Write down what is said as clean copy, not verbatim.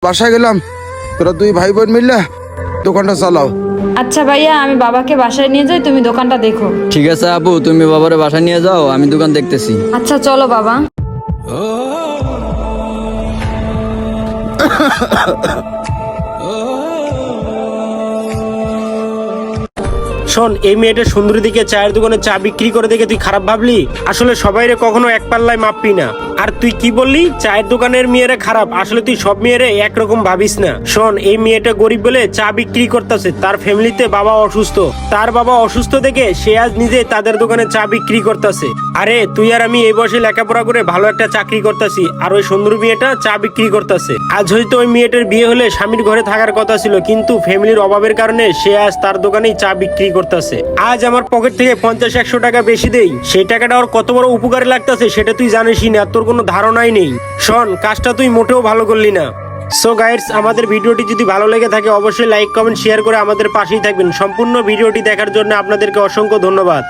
বাসায় গেলাম, তোরা দুই ভাই বোন মিললে দোকানটা চালাও। আচ্ছা ভাইয়া, আমি বাবাকে বাসায় নিয়ে যাই, তুমি দোকানটা দেখো। ঠিক আছে আপু, তুমি বাবারে বাসায় নিয়ে যাও, আমি দোকান দেখতেছি। আচ্ছা চলো বাবা। শোন, এই মেয়েটা সুন্দরী দিকে চায়ের দোকানে চা বিক্রি করে দেখে তুই খারাপ ভাবলি? আসলে সবাইরে কখনো এক পাল্লায় মাপবি না। আর তুই কি বললি চায়ের দোকানের মেয়েরা খারাপ? আসলে তুই সব মেয়েরে একরকম ভাবিস না। শোন, এই মেয়েটা গরিব বলে চা বিক্রি করতেছে, তার ফ্যামিলিতে বাবা অসুস্থ, তার বাবা অসুস্থ দেখে সে আজ নিজে তাদের দোকানে চা বিক্রি করতেছে। আরে তুই আর আমি এই বয়সে লেখাপড়া করে ভালো একটা চাকরি করতেছি, আর ওই সুন্দর মেয়েটা চা বিক্রি করতেছে। আজ হয়তো ওই মেয়েটার বিয়ে হলে স্বামীর ঘরে থাকার কথা ছিল, কিন্তু ফ্যামিলির অভাবের কারণে সে আজ তার দোকানেই চা বিক্রি করতেছে। আজ আমার পকেট থেকে 50-100 টাকা বেশি দেই, সেই টাকাটা ওর কত বড় উপকারে লাগতেছে সেটা তুই জানিসই না, তোর কোনো ধারণাই নেই। শোন, কাজটা তুই মোটেও ভালো করলি না। সো গাইস, আমাদের ভিডিওটি যদি ভালো লেগে থাকে অবশ্যই লাইক কমেন্ট শেয়ার করে আমাদের পাশেই থাকবেন। সম্পূর্ণ ভিডিওটি দেখার জন্য আপনাদেরকে অসংখ্য ধন্যবাদ।